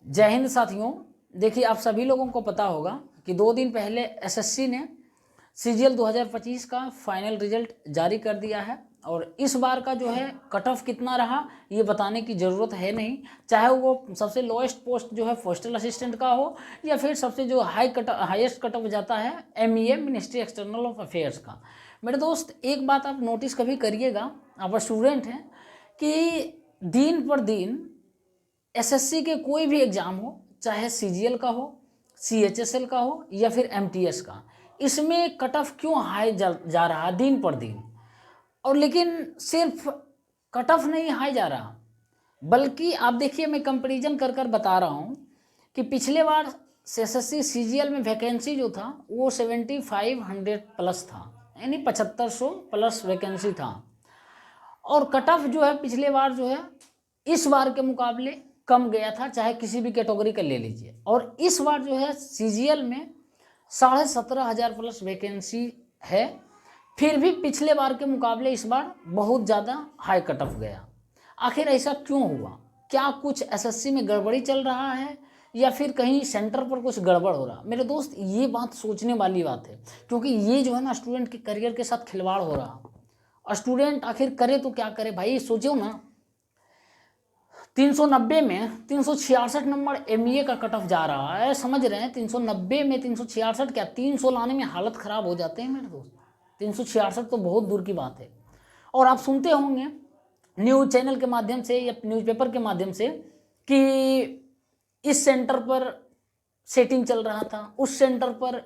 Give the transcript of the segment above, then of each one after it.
जय हिंद साथियों। देखिए, आप सभी लोगों को पता होगा कि 2 दिन पहले एसएससी ने सीजीएल 2025 का फाइनल रिजल्ट जारी कर दिया है और इस बार का जो है कट ऑफ कितना रहा ये बताने की ज़रूरत है नहीं। चाहे वो सबसे लोएस्ट पोस्ट जो है पोस्टल असिस्टेंट का हो या फिर सबसे जो हाईएस्ट कट ऑफ जाता है MEA ministry external of affairs का। मेरे दोस्त, एक बात आप नोटिस कभी करिएगा, आप स्टूडेंट हैं, कि दिन पर दिन एसएससी के कोई भी एग्ज़ाम हो, चाहे सीजीएल का हो, सीएचएसएल का हो या फिर एमटीएस का, इसमें कट ऑफ क्यों हाई जा रहा दिन पर दिन। और लेकिन सिर्फ कट ऑफ नहीं हाई जा रहा, बल्कि आप देखिए, मैं कंपैरिजन कर कर बता रहा हूँ कि पिछले बार एसएससी सीजीएल में वैकेंसी जो था वो 7500 प्लस था, यानी 7500 प्लस वैकेंसी था। और कट ऑफ जो है पिछले बार जो है इस बार के मुकाबले कम गया था, चाहे किसी भी कैटेगरी का ले लीजिए। और इस बार जो है सीजीएल में 17,500 प्लस वैकेंसी है, फिर भी पिछले बार के मुकाबले इस बार बहुत ज़्यादा हाई कट ऑफ गया। आखिर ऐसा क्यों हुआ? क्या कुछ एसएससी में गड़बड़ी चल रहा है या फिर कहीं सेंटर पर कुछ गड़बड़ हो रहा? मेरे दोस्त, ये बात सोचने वाली बात है, क्योंकि ये जो है ना स्टूडेंट के करियर के साथ खिलवाड़ हो रहा। स्टूडेंट आखिर करे तो क्या करे भाई? सोचो ना, 390 में 366 नंबर एमईए का कट ऑफ जा रहा है, समझ रहे हैं? 390 में 366 क्या, 300 लाने में हालत ख़राब हो जाते हैं मेरे दोस्त। 366 तो बहुत दूर की बात है। और आप सुनते होंगे न्यूज़ चैनल के माध्यम से या न्यूज़पेपर के माध्यम से कि इस सेंटर पर सेटिंग चल रहा था, उस सेंटर पर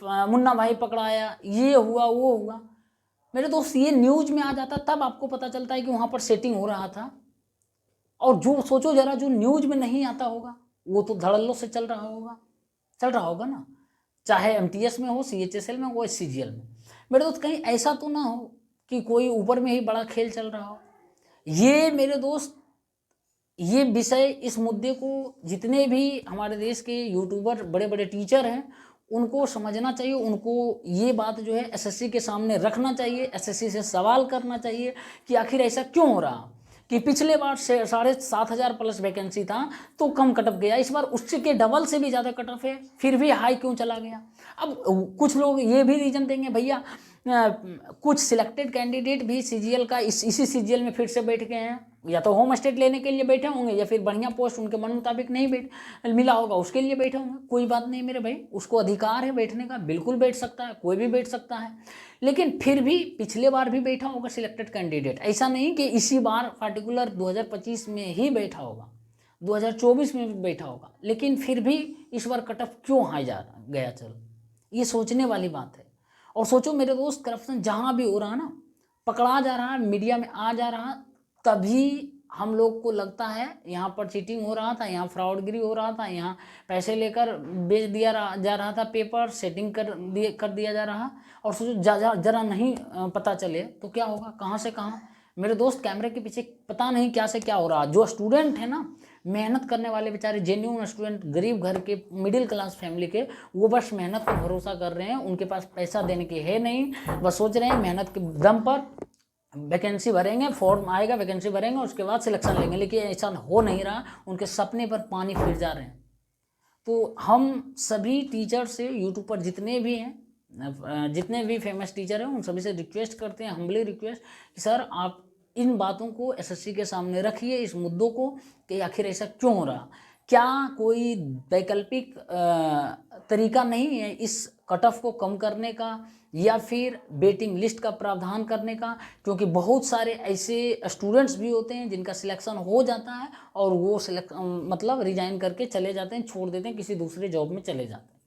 मुन्ना भाई पकड़ाया, ये हुआ वो हुआ। मेरे दोस्त, ये न्यूज़ में आ जाता तब आपको पता चलता है कि वहाँ पर सेटिंग हो रहा था। और जो सोचो जरा, जो न्यूज़ में नहीं आता होगा वो तो धड़ल्लों से चल रहा होगा ना, चाहे एमटीएस में हो, सीएचएसएल में हो, सीजीएल में। मेरे दोस्त, कहीं ऐसा तो ना हो कि कोई ऊपर में ही बड़ा खेल चल रहा हो। ये मेरे दोस्त, ये विषय, इस मुद्दे को जितने भी हमारे देश के यूट्यूबर, बड़े बड़े टीचर हैं, उनको समझना चाहिए। उनको ये बात जो है एसएससी के सामने रखना चाहिए, एसएससी से सवाल करना चाहिए कि आखिर ऐसा क्यों हो रहा कि पिछले बार 7,500 प्लस वैकेंसी था तो कम कट ऑफ गया, इस बार उसके डबल से भी ज़्यादा कट ऑफ है, फिर भी हाई क्यों चला गया? अब कुछ लोग ये भी रीज़न देंगे, भैया कुछ सिलेक्टेड कैंडिडेट भी सीजीएल का इसी सीजीएल में फिर से बैठ गए हैं, या तो होम स्टेट लेने के लिए बैठे होंगे या फिर बढ़िया पोस्ट उनके मन मुताबिक नहीं मिला होगा, उसके लिए बैठे होंगे। कोई बात नहीं मेरे भाई, उसको अधिकार है बैठने का, बिल्कुल बैठ सकता है, कोई भी बैठ सकता है। लेकिन फिर भी पिछले बार भी बैठा होगा सिलेक्टेड कैंडिडेट, ऐसा नहीं कि इसी बार पार्टिकुलर 2025 में ही बैठा होगा, 2024 में भी बैठा होगा, लेकिन फिर भी इस बार कट ऑफ क्यों हाई जा गया? चलो, ये सोचने वाली बात है। और सोचो मेरे दोस्त, करप्शन जहाँ भी हो रहा है ना, पकड़ा जा रहा है, मीडिया में आ जा रहा, तभी हम लोग को लगता है यहाँ पर चीटिंग हो रहा था, यहाँ फ्रॉडगिरी हो रहा था, यहाँ पैसे लेकर बेच दिया जा रहा था, पेपर सेटिंग कर दिया जा रहा। और सोचो जरा नहीं पता चले तो क्या होगा, कहाँ से कहाँ। मेरे दोस्त, कैमरे के पीछे पता नहीं क्या से क्या हो रहा। जो स्टूडेंट है ना, मेहनत करने वाले बेचारे जेन्युइन स्टूडेंट, गरीब घर के, मिडिल क्लास फैमिली के, वो बस मेहनत पर भरोसा कर रहे हैं, उनके पास पैसा देने के है नहीं, बस सोच रहे हैं मेहनत के दम पर वैकेंसी भरेंगे, फॉर्म आएगा, वैकेंसी भरेंगे, उसके बाद सिलेक्शन लेंगे। लेकिन ऐसा हो नहीं रहा, उनके सपने पर पानी फिर जा रहे हैं। तो हम सभी टीचर से, यूट्यूब पर जितने भी हैं, जितने भी फेमस टीचर हैं, उन सभी से रिक्वेस्ट करते हैं, हम्बली रिक्वेस्ट, कि सर आप इन बातों को एसएससी के सामने रखिए, इस मुद्दों को, कि आखिर ऐसा क्यों हो रहा। क्या कोई वैकल्पिक तरीका नहीं है इस कट ऑफ को कम करने का, या फिर वेटिंग लिस्ट का प्रावधान करने का? क्योंकि बहुत सारे ऐसे स्टूडेंट्स भी होते हैं जिनका सिलेक्शन हो जाता है और वो मतलब रिजाइन करके चले जाते हैं, छोड़ देते हैं, किसी दूसरे जॉब में चले जाते हैं।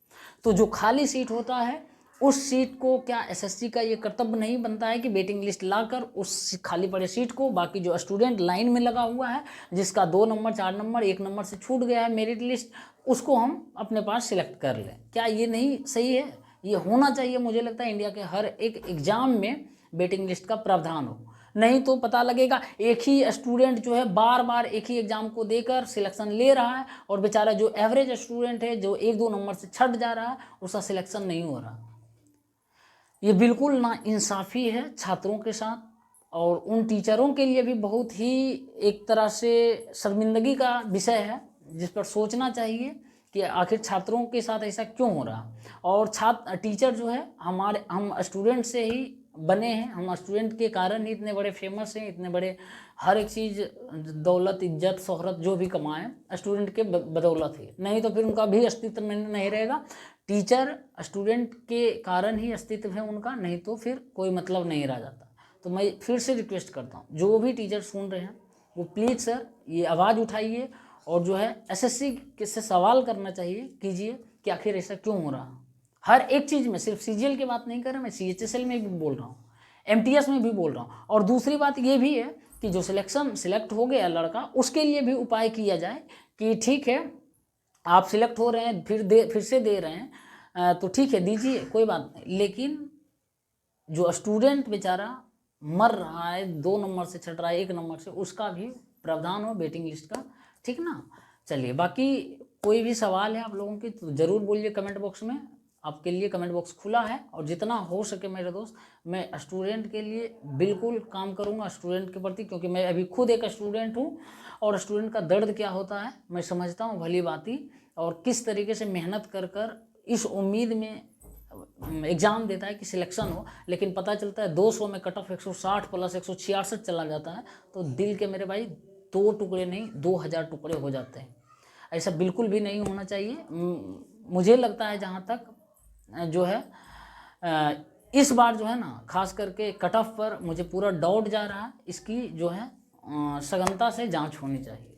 तो जो खाली सीट होता है, उस सीट को क्या एसएससी का ये कर्तव्य नहीं बनता है कि वेटिंग लिस्ट लाकर उस खाली पड़े सीट को, बाकी जो स्टूडेंट लाइन में लगा हुआ है, जिसका 2 नंबर 4 नंबर 1 नंबर से छूट गया है मेरिट लिस्ट, उसको हम अपने पास सिलेक्ट कर लें? क्या ये नहीं सही है? ये होना चाहिए। मुझे लगता है इंडिया के हर एक एग्जाम में वेटिंग लिस्ट का प्रावधान हो, नहीं तो पता लगेगा एक ही स्टूडेंट जो है बार बार एक ही एग्जाम को देकर सिलेक्शन ले रहा है, और बेचारा जो एवरेज स्टूडेंट है, जो 1-2 नंबर से छट जा रहा है, उसका सिलेक्शन नहीं हो रहा। ये बिल्कुल नाइंसाफ़ी है छात्रों के साथ, और उन टीचरों के लिए भी बहुत ही एक तरह से शर्मिंदगी का विषय है जिस पर सोचना चाहिए कि आखिर छात्रों के साथ ऐसा क्यों हो रहा। और टीचर जो है हम स्टूडेंट से ही बने हैं, हम स्टूडेंट के कारण ही इतने बड़े फेमस हैं, इतने बड़े हर एक चीज़, दौलत, इज्जत, शोहरत जो भी कमाएं स्टूडेंट के बदौलत ही, नहीं तो फिर उनका भी अस्तित्व नहीं रहेगा। टीचर स्टूडेंट के कारण ही अस्तित्व है उनका, नहीं तो फिर कोई मतलब नहीं रह जाता। तो मैं फिर से रिक्वेस्ट करता हूँ, जो भी टीचर सुन रहे हैं वो प्लीज़ सर ये आवाज़ उठाइए और जो है एसएससी से सवाल करना चाहिए, कीजिए कि आखिर ऐसा क्यों हो रहा। हर एक चीज़ में, सिर्फ सीजीएल की बात नहीं कर रहा मैं, सीएचएसएल में भी बोल रहा हूँ, एमटीएस में भी बोल रहा हूँ। और दूसरी बात ये भी है कि जो सिलेक्ट हो गया लड़का, उसके लिए भी उपाय किया जाए कि ठीक है आप सिलेक्ट हो रहे हैं, फिर से दे रहे हैं, तो ठीक है दीजिए, कोई बात नहीं, लेकिन जो स्टूडेंट बेचारा मर रहा है, 2 नंबर से छट रहा है, 1 नंबर से, उसका भी प्रावधान हो वेटिंग लिस्ट का, ठीक ना। चलिए, बाकी कोई भी सवाल है आप लोगों की तो ज़रूर बोलिए कमेंट बॉक्स में, आपके लिए कमेंट बॉक्स खुला है। और जितना हो सके मेरे दोस्त, मैं स्टूडेंट के लिए बिल्कुल काम करूँगा, स्टूडेंट के प्रति, क्योंकि मैं अभी खुद एक स्टूडेंट हूँ और स्टूडेंट का दर्द क्या होता है मैं समझता हूँ भली भांति, और किस तरीके से मेहनत कर इस उम्मीद में एग्ज़ाम देता है कि सिलेक्शन हो, लेकिन पता चलता है 200 में कट ऑफ 160 प्लस 166 चला जाता है, तो दिल के मेरे भाई 2 टुकड़े नहीं 2000 टुकड़े हो जाते हैं। ऐसा बिल्कुल भी नहीं होना चाहिए। मुझे लगता है जहाँ तक जो है इस बार जो है ना, खास करके कट ऑफ पर मुझे पूरा डाउट जा रहा है, इसकी जो है सघनता से जांच होनी चाहिए।